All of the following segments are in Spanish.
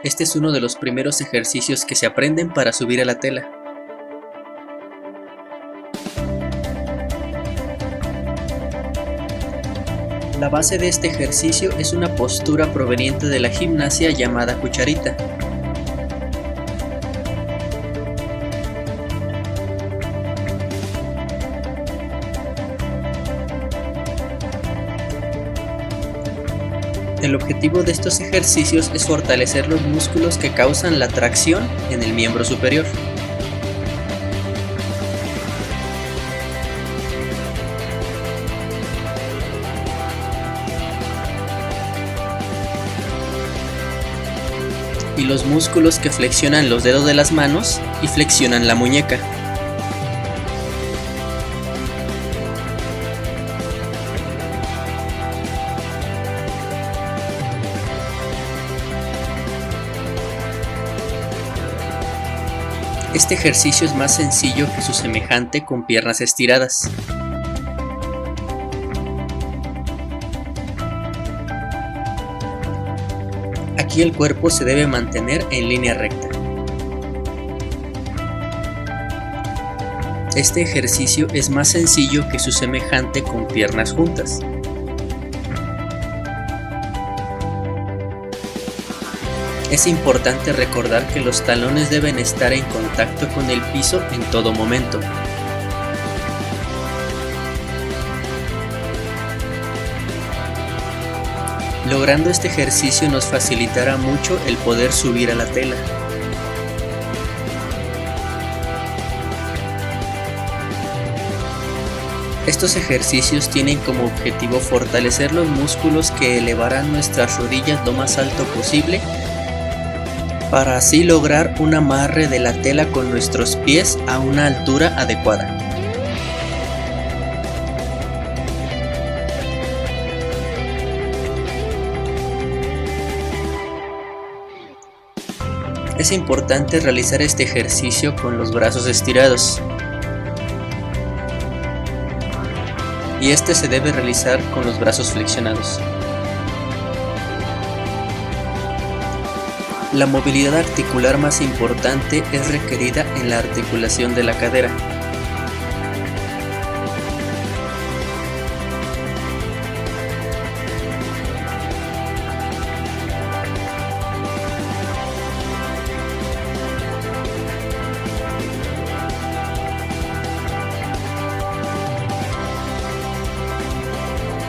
Este es uno de los primeros ejercicios que se aprenden para subir a la tela. La base de este ejercicio es una postura proveniente de la gimnasia llamada cucharita. El objetivo de estos ejercicios es fortalecer los músculos que causan la tracción en el miembro superior. Y los músculos que flexionan los dedos de las manos y flexionan la muñeca. Este ejercicio es más sencillo que su semejante con piernas estiradas. Aquí el cuerpo se debe mantener en línea recta. Este ejercicio es más sencillo que su semejante con piernas juntas. Es importante recordar que los talones deben estar en contacto con el piso en todo momento. Logrando este ejercicio nos facilitará mucho el poder subir a la tela. Estos ejercicios tienen como objetivo fortalecer los músculos que elevarán nuestras rodillas lo más alto posible, para así lograr un amarre de la tela con nuestros pies a una altura adecuada. Es importante realizar este ejercicio con los brazos estirados. Y este se debe realizar con los brazos flexionados. La movilidad articular más importante es requerida en la articulación de la cadera.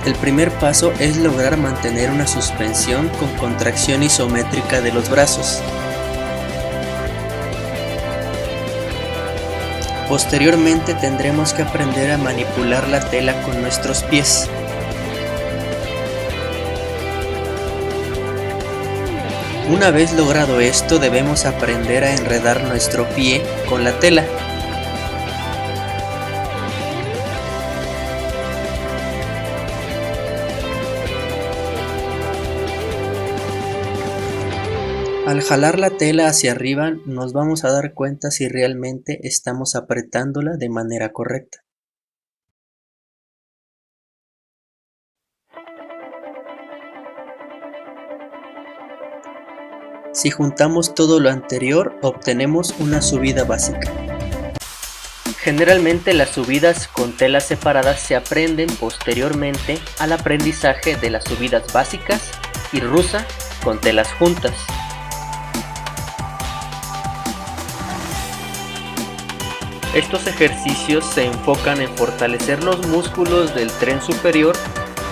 El primer paso es lograr mantener una suspensión con contracción isométrica de los brazos. Posteriormente tendremos que aprender a manipular la tela con nuestros pies. Una vez logrado esto, debemos aprender a enredar nuestro pie con la tela. Al jalar la tela hacia arriba nos vamos a dar cuenta si realmente estamos apretándola de manera correcta. Si juntamos todo lo anterior, obtenemos una subida básica. Generalmente las subidas con telas separadas se aprenden posteriormente al aprendizaje de las subidas básicas y rusa con telas juntas. Estos ejercicios se enfocan en fortalecer los músculos del tren superior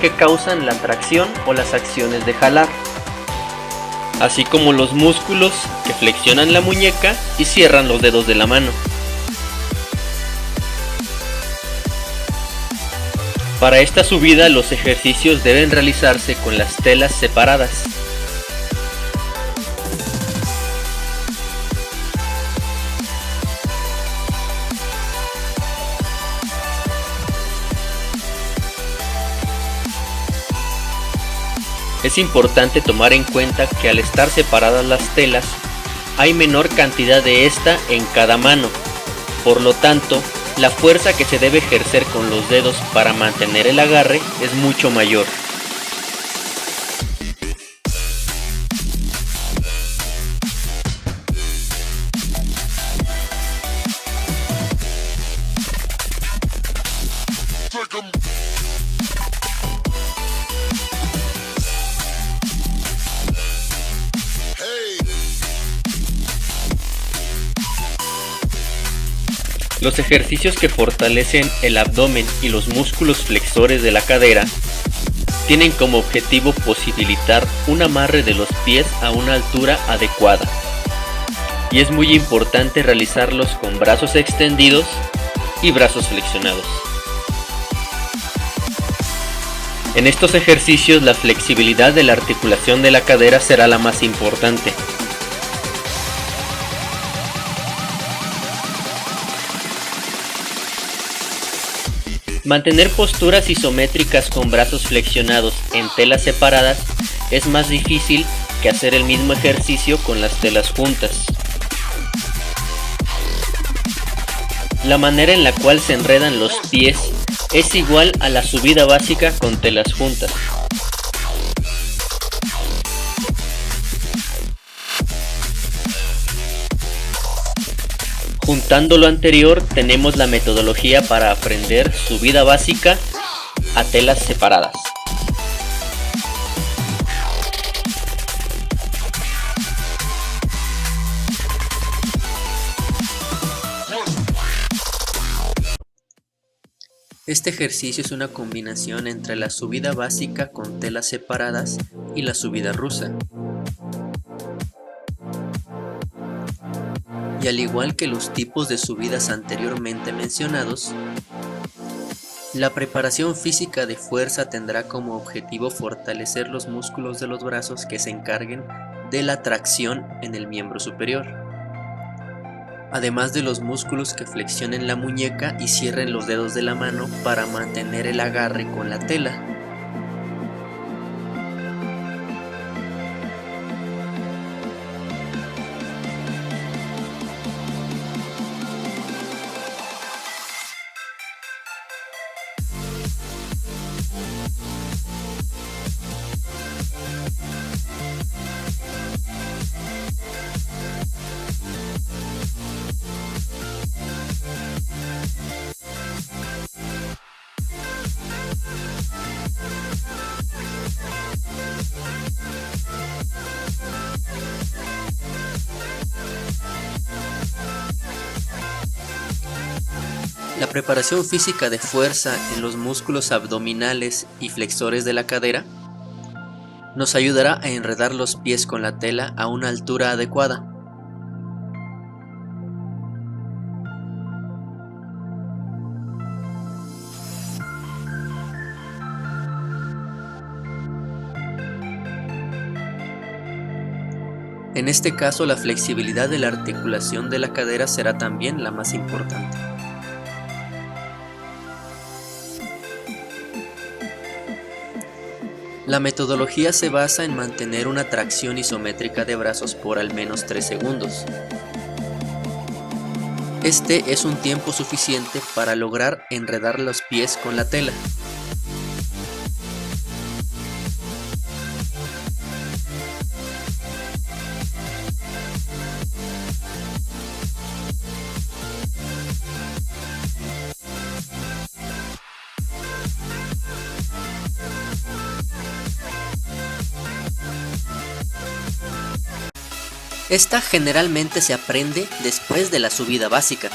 que causan la tracción o las acciones de jalar, así como los músculos que flexionan la muñeca y cierran los dedos de la mano. Para esta subida los ejercicios deben realizarse con las telas separadas. Es importante tomar en cuenta que al estar separadas las telas, hay menor cantidad de esta en cada mano. Por lo tanto, la fuerza que se debe ejercer con los dedos para mantener el agarre es mucho mayor. Los ejercicios que fortalecen el abdomen y los músculos flexores de la cadera tienen como objetivo posibilitar un amarre de los pies a una altura adecuada, y es muy importante realizarlos con brazos extendidos y brazos flexionados. En estos ejercicios la flexibilidad de la articulación de la cadera será la más importante. Mantener posturas isométricas con brazos flexionados en telas separadas es más difícil que hacer el mismo ejercicio con las telas juntas. La manera en la cual se enredan los pies es igual a la subida básica con telas juntas. Juntando lo anterior, tenemos la metodología para aprender subida básica a telas separadas. Este ejercicio es una combinación entre la subida básica con telas separadas y la subida rusa. Y al igual que los tipos de subidas anteriormente mencionados, la preparación física de fuerza tendrá como objetivo fortalecer los músculos de los brazos que se encarguen de la tracción en el miembro superior, además de los músculos que flexionen la muñeca y cierren los dedos de la mano para mantener el agarre con la tela. La preparación física de fuerza en los músculos abdominales y flexores de la cadera nos ayudará a enredar los pies con la tela a una altura adecuada. En este caso, la flexibilidad de la articulación de la cadera será también la más importante. La metodología se basa en mantener una tracción isométrica de brazos por al menos 3 segundos. Este es un tiempo suficiente para lograr enredar los pies con la tela. Esta generalmente se aprende después de la subida básica.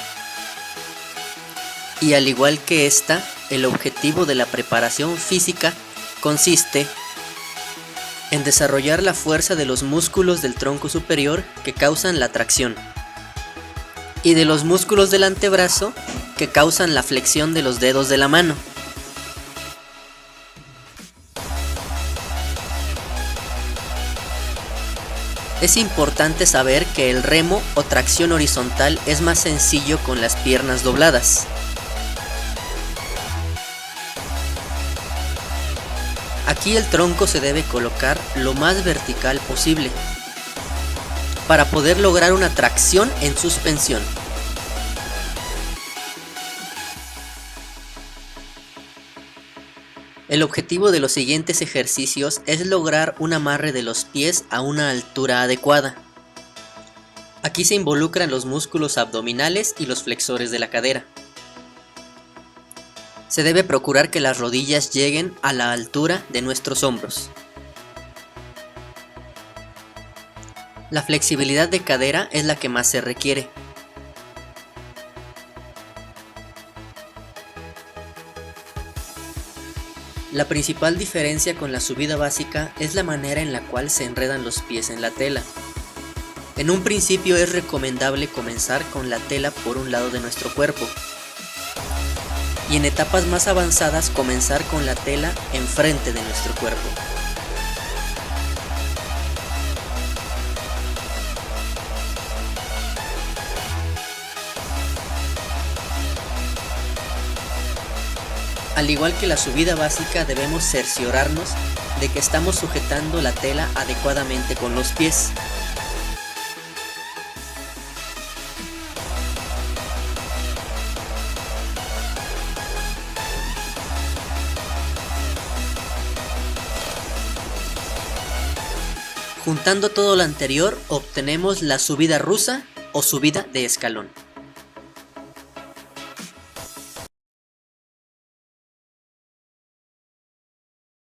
Y al igual que esta, el objetivo de la preparación física consiste en desarrollar la fuerza de los músculos del tronco superior que causan la tracción y de los músculos del antebrazo que causan la flexión de los dedos de la mano. Es importante saber que el remo o tracción horizontal es más sencillo con las piernas dobladas. Aquí el tronco se debe colocar lo más vertical posible para poder lograr una tracción en suspensión. El objetivo de los siguientes ejercicios es lograr un amarre de los pies a una altura adecuada. Aquí se involucran los músculos abdominales y los flexores de la cadera. Se debe procurar que las rodillas lleguen a la altura de nuestros hombros. La flexibilidad de cadera es la que más se requiere. La principal diferencia con la subida básica es la manera en la cual se enredan los pies en la tela. En un principio es recomendable comenzar con la tela por un lado de nuestro cuerpo, y en etapas más avanzadas comenzar con la tela enfrente de nuestro cuerpo. Al igual que la subida básica, debemos cerciorarnos de que estamos sujetando la tela adecuadamente con los pies. Juntando todo lo anterior, obtenemos la subida rusa o subida de escalón.